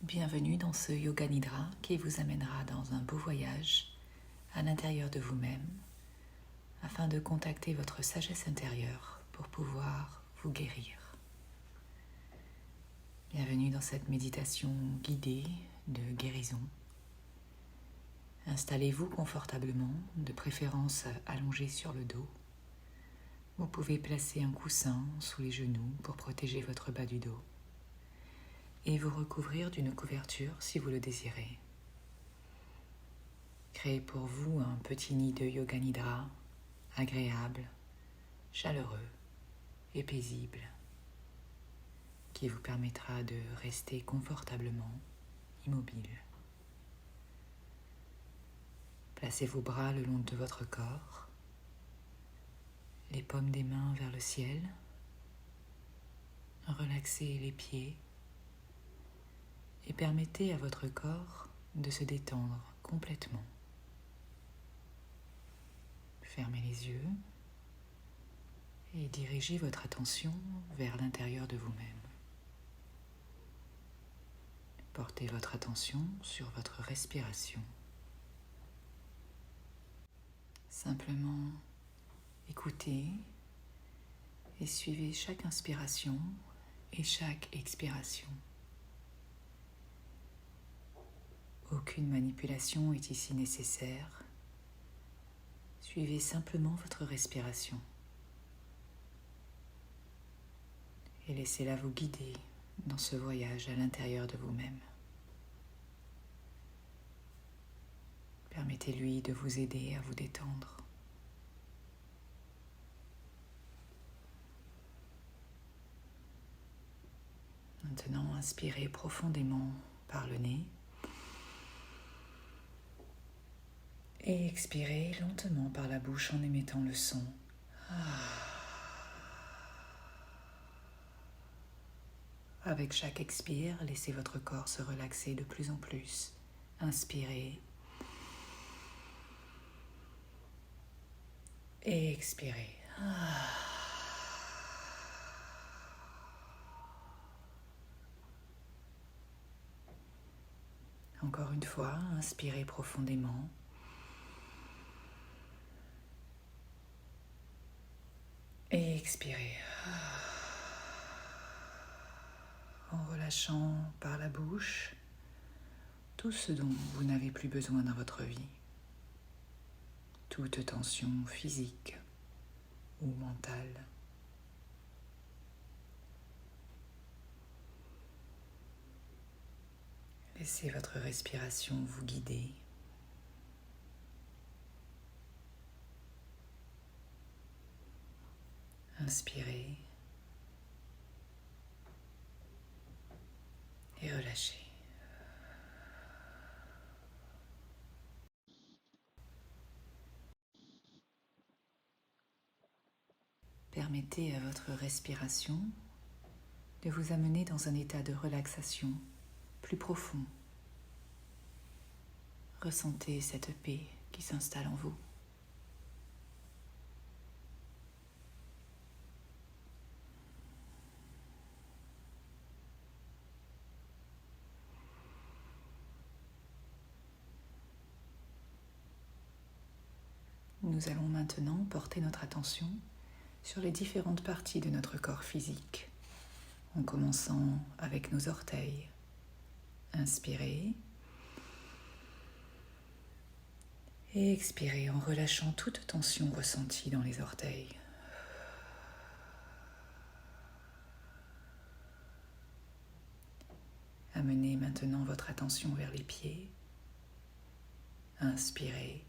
Bienvenue dans ce Yoga Nidra qui vous amènera dans un beau voyage à l'intérieur de vous-même afin de contacter votre sagesse intérieure pour pouvoir vous guérir. Bienvenue dans cette méditation guidée de guérison. Installez-vous confortablement, de préférence allongé sur le dos. Vous pouvez placer un coussin sous les genoux pour protéger votre bas du dos et vous recouvrir d'une couverture si vous le désirez. Créez pour vous un petit nid de Yoga Nidra agréable, chaleureux et paisible qui vous permettra de rester confortablement immobile. Placez vos bras le long de votre corps, les paumes des mains vers le ciel. Relaxez les pieds et permettez à votre corps de se détendre complètement. Fermez les yeux et dirigez votre attention vers l'intérieur de vous-même. Portez votre attention sur votre respiration. Simplement écoutez et suivez chaque inspiration et chaque expiration. Aucune manipulation est ici nécessaire. Suivez simplement votre respiration et laissez-la vous guider dans ce voyage à l'intérieur de vous-même. Permettez-lui de vous aider à vous détendre. Maintenant, inspirez profondément par le nez et expirez lentement par la bouche en émettant le son. Avec chaque expire, laissez votre corps se relaxer de plus en plus. Inspirez et expirez. Encore une fois, inspirez profondément. Et expirez. En relâchant par la bouche tout ce dont vous n'avez plus besoin dans votre vie. Toute tension physique ou mentale. Laissez votre respiration vous guider. Inspirez et relâchez. Permettez à votre respiration de vous amener dans un état de relaxation plus profond. Ressentez cette paix qui s'installe en vous. Nous allons maintenant porter notre attention sur les différentes parties de notre corps physique, en commençant avec nos orteils. Inspirez et expirez en relâchant toute tension ressentie dans les orteils. Amenez maintenant votre attention vers les pieds. Inspirez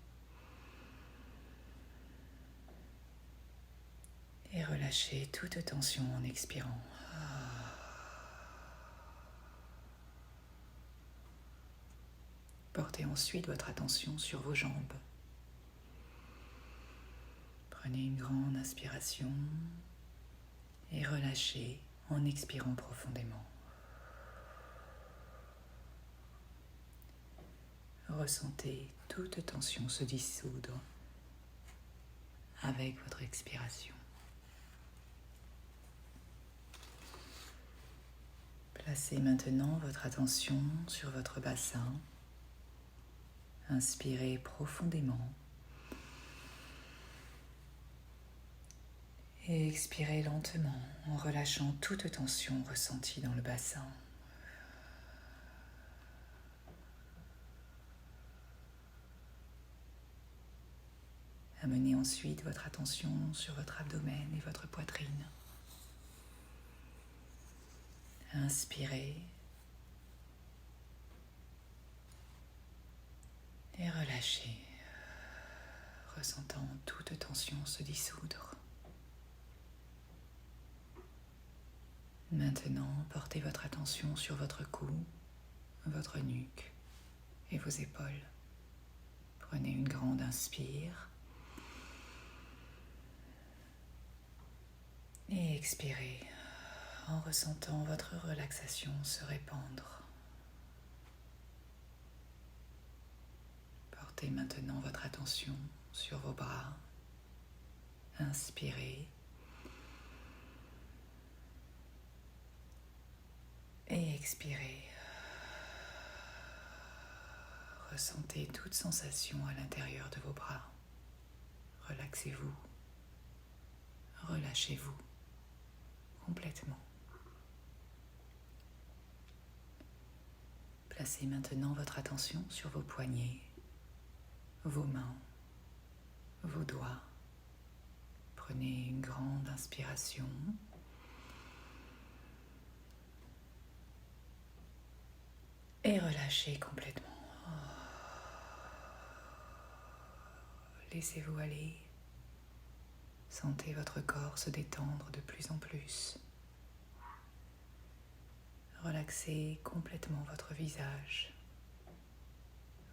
et relâchez toute tension en expirant. Portez ensuite votre attention sur vos jambes. Prenez une grande inspiration et relâchez en expirant profondément. Ressentez toute tension se dissoudre avec votre expiration. Placez maintenant votre attention sur votre bassin. Inspirez profondément et expirez lentement en relâchant toute tension ressentie dans le bassin. Amenez ensuite votre attention sur votre abdomen et votre poitrine. Inspirez et relâchez, ressentant toute tension se dissoudre. Maintenant, portez votre attention sur votre cou, votre nuque et vos épaules. Prenez une grande inspire et expirez en ressentant votre relaxation se répandre. Portez maintenant votre attention sur vos bras. Inspirez et expirez. Ressentez toute sensation à l'intérieur de vos bras. Relaxez-vous. Relâchez-vous complètement. Placez maintenant votre attention sur vos poignets, vos mains, vos doigts. Prenez une grande inspiration. Et relâchez complètement. Laissez-vous aller. Sentez votre corps se détendre de plus en plus. Relaxez complètement votre visage,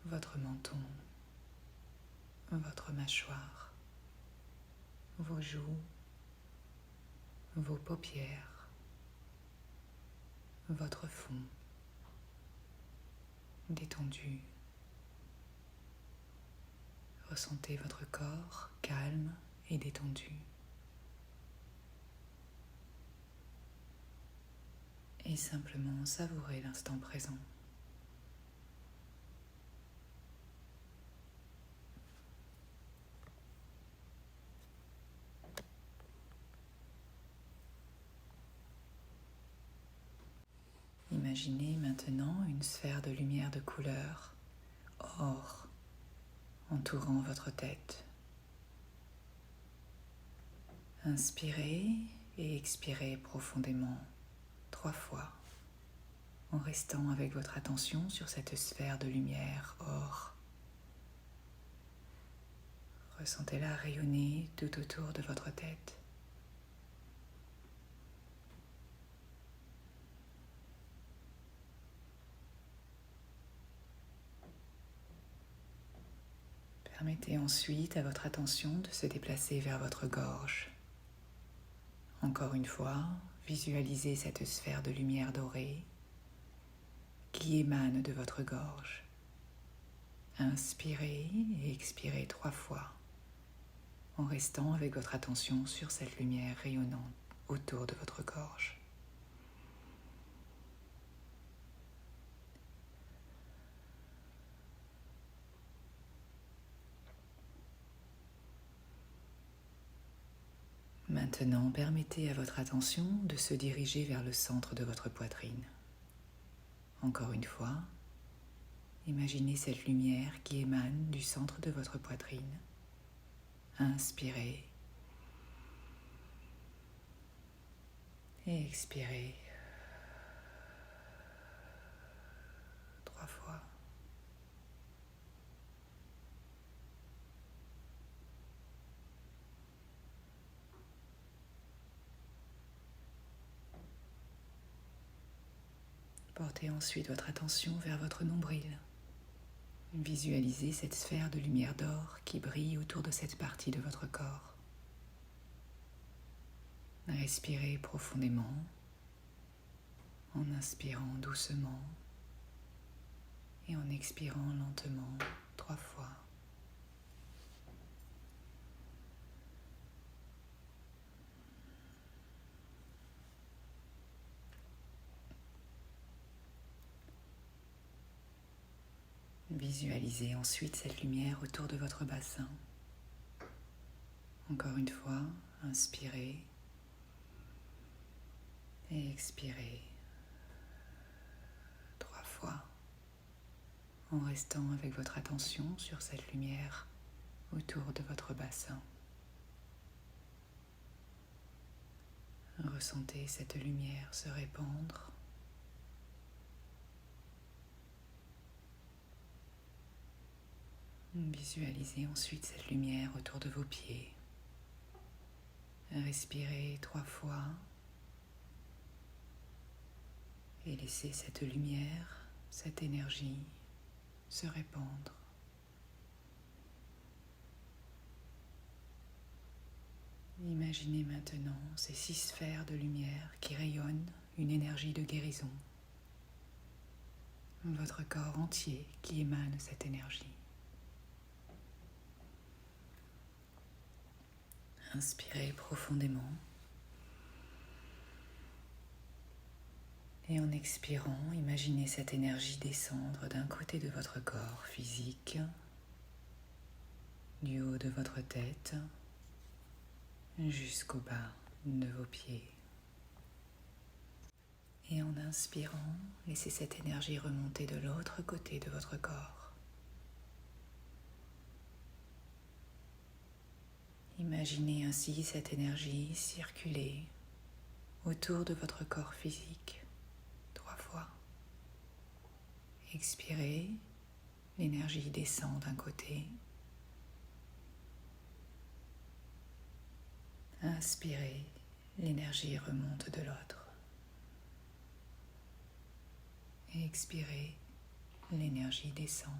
votre menton, votre mâchoire, vos joues, vos paupières, votre front détendu. Ressentez votre corps calme et détendu. Et simplement savourez l'instant présent. Imaginez maintenant une sphère de lumière de couleur or entourant votre tête. Inspirez et expirez profondément 3 fois en restant avec votre attention sur cette sphère de lumière or. Ressentez-la rayonner tout autour de votre tête. Permettez ensuite à votre attention de se déplacer vers votre gorge. Encore une fois, visualisez cette sphère de lumière dorée qui émane de votre gorge. Inspirez et expirez 3 fois en restant avec votre attention sur cette lumière rayonnante autour de votre gorge. Maintenant, permettez à votre attention de se diriger vers le centre de votre poitrine. Encore une fois, imaginez cette lumière qui émane du centre de votre poitrine. Inspirez et expirez 3 fois. Portez ensuite votre attention vers votre nombril. Visualisez cette sphère de lumière d'or qui brille autour de cette partie de votre corps. Respirez profondément en inspirant doucement et en expirant lentement 3 fois. Visualisez ensuite cette lumière autour de votre bassin. Encore une fois, inspirez et expirez 3 fois en restant avec votre attention sur cette lumière autour de votre bassin. Ressentez cette lumière se répandre. Visualisez ensuite cette lumière autour de vos pieds. Respirez 3 fois et laissez cette lumière, cette énergie se répandre. Imaginez maintenant ces 6 sphères de lumière qui rayonnent une énergie de guérison. Votre corps entier qui émane cette énergie. Inspirez profondément et en expirant, imaginez cette énergie descendre d'un côté de votre corps physique, du haut de votre tête, jusqu'au bas de vos pieds. Et en inspirant, laissez cette énergie remonter de l'autre côté de votre corps. Imaginez ainsi cette énergie circuler autour de votre corps physique 3 fois. Expirez, l'énergie descend d'un côté. Inspirez, l'énergie remonte de l'autre. Et expirez, l'énergie descend.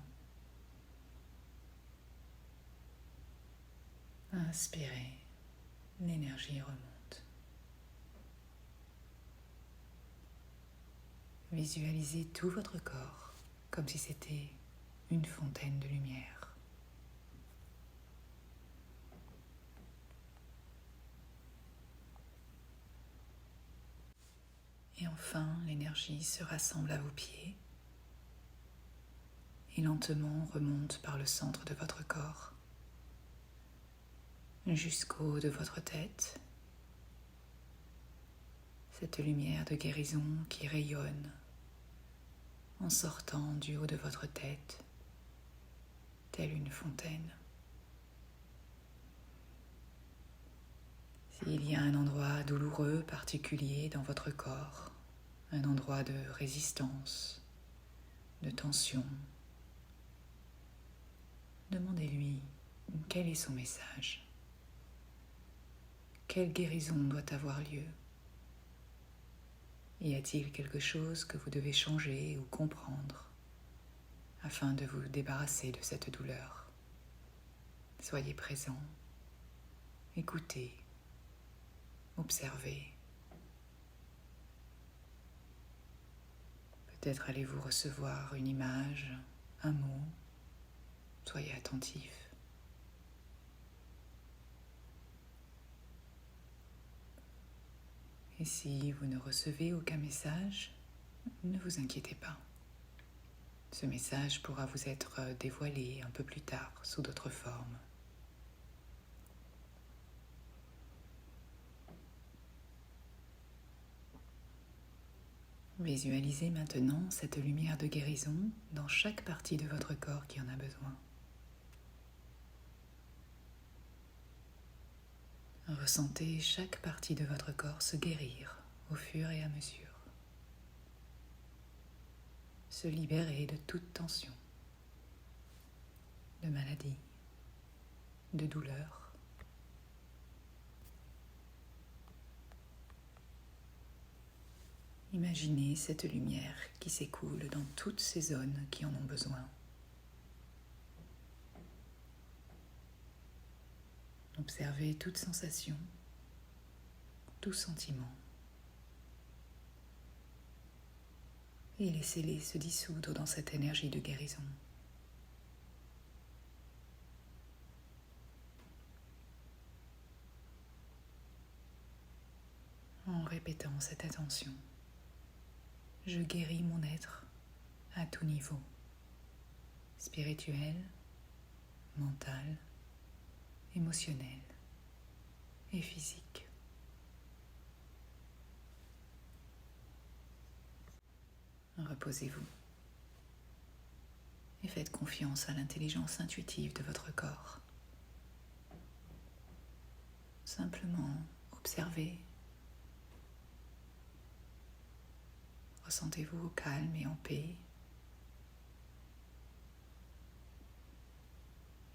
Inspirez, l'énergie remonte. Visualisez tout votre corps comme si c'était une fontaine de lumière. Et enfin, l'énergie se rassemble à vos pieds et lentement remonte par le centre de votre corps jusqu'au haut de votre tête. Cette lumière de guérison qui rayonne en sortant du haut de votre tête, telle une fontaine. S'il y a un endroit douloureux particulier dans votre corps, un endroit de résistance, de tension, demandez-lui quel est son message. Quelle guérison doit avoir lieu? Y a-t-il quelque chose que vous devez changer ou comprendre afin de vous débarrasser de cette douleur? Soyez présent, écoutez, observez. Peut-être allez-vous recevoir une image, un mot. Soyez attentif. Et si vous ne recevez aucun message, ne vous inquiétez pas. Ce message pourra vous être dévoilé un peu plus tard sous d'autres formes. Visualisez maintenant cette lumière de guérison dans chaque partie de votre corps qui en a besoin. Ressentez chaque partie de votre corps se guérir au fur et à mesure. Se libérer de toute tension, de maladie, de douleur. Imaginez cette lumière qui s'écoule dans toutes ces zones qui en ont besoin. Observez toute sensation, tout sentiment et laissez-les se dissoudre dans cette énergie de guérison. En répétant cette attention, je guéris mon être à tout niveau. spirituel, mental, émotionnel et physique. Reposez-vous et faites confiance à l'intelligence intuitive de votre corps. Simplement observez. Ressentez-vous au calme et en paix.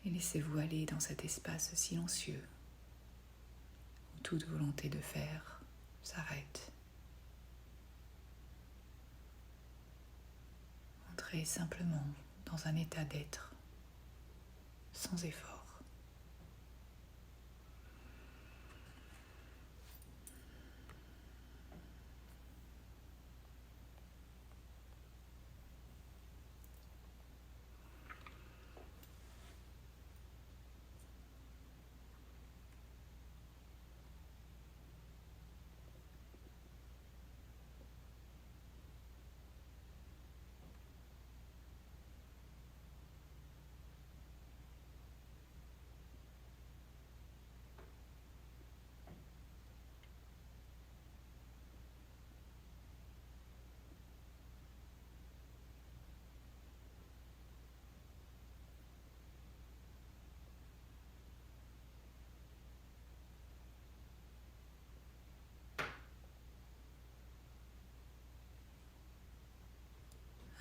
Et laissez-vous aller dans cet espace silencieux où toute volonté de faire s'arrête. Entrez simplement dans un état d'être sans effort.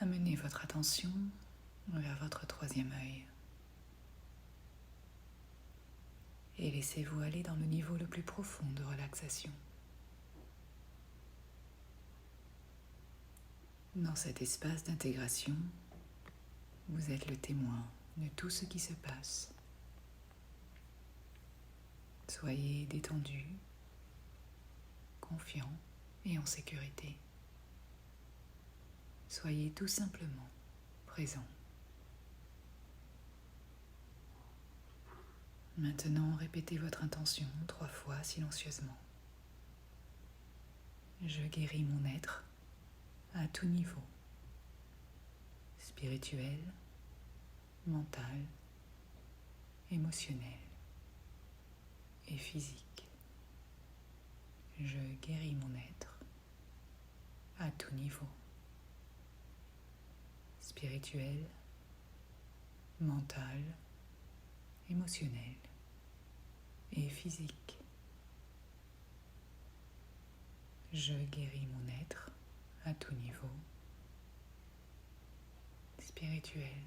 Amenez votre attention vers votre troisième œil et laissez-vous aller dans le niveau le plus profond de relaxation. Dans cet espace d'intégration, vous êtes le témoin de tout ce qui se passe. Soyez détendu, confiant et en sécurité. Soyez tout simplement présent. Maintenant, répétez votre intention 3 fois silencieusement. Je guéris mon être à tout niveau, spirituel, mental, émotionnel et physique. Je guéris mon être à tout niveau, spirituel, mental, émotionnel et physique. Je guéris mon être à tout niveau, spirituel,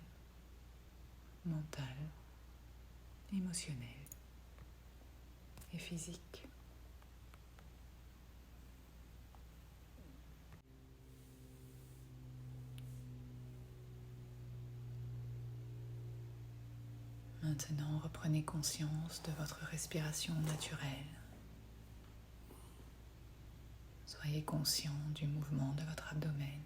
mental, émotionnel et physique. Maintenant, reprenez conscience de votre respiration naturelle. Soyez conscient du mouvement de votre abdomen.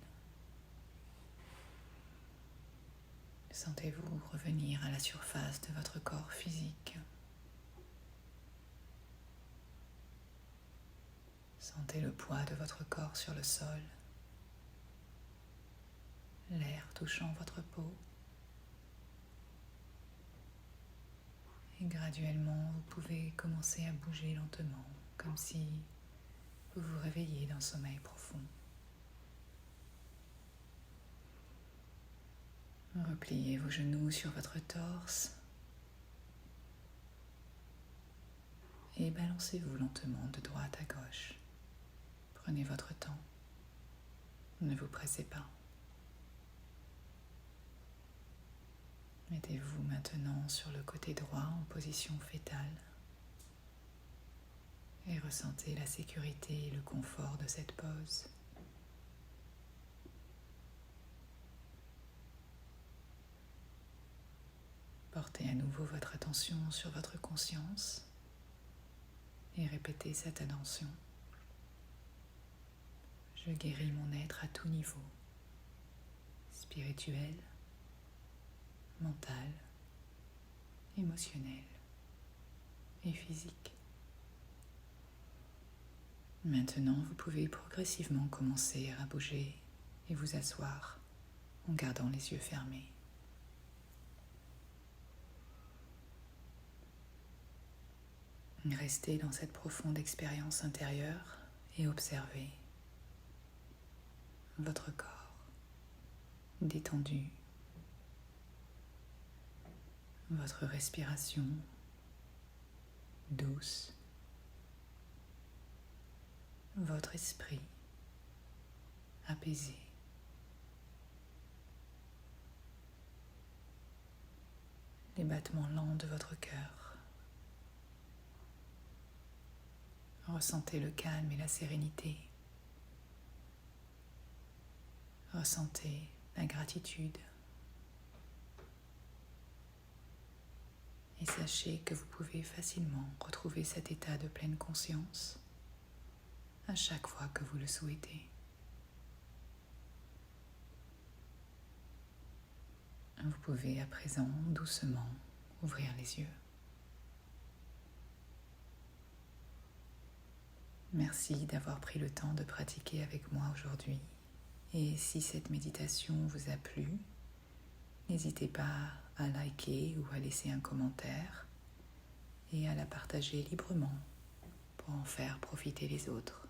Sentez-vous revenir à la surface de votre corps physique. Sentez le poids de votre corps sur le sol, l'air touchant votre peau. Et graduellement, vous pouvez commencer à bouger lentement, comme si vous vous réveilliez d'un sommeil profond. Repliez vos genoux sur votre torse et balancez-vous lentement de droite à gauche. Prenez votre temps, ne vous pressez pas. Mettez-vous maintenant sur le côté droit en position fétale et ressentez la sécurité et le confort de cette pose. Portez à nouveau votre attention sur votre conscience et répétez cette intention. Je guéris mon être à tout niveau, spirituel, mental, émotionnel et physique. Maintenant, vous pouvez progressivement commencer à bouger et vous asseoir en gardant les yeux fermés. Restez dans cette profonde expérience intérieure et observez votre corps détendu, votre respiration douce, votre esprit apaisé. Les battements lents de votre cœur. Ressentez le calme et la sérénité. Ressentez la gratitude. Et sachez que vous pouvez facilement retrouver cet état de pleine conscience à chaque fois que vous le souhaitez. Vous pouvez à présent doucement ouvrir les yeux. Merci d'avoir pris le temps de pratiquer avec moi aujourd'hui. Et si cette méditation vous a plu, n'hésitez pas à liker ou à laisser un commentaire et à la partager librement pour en faire profiter les autres.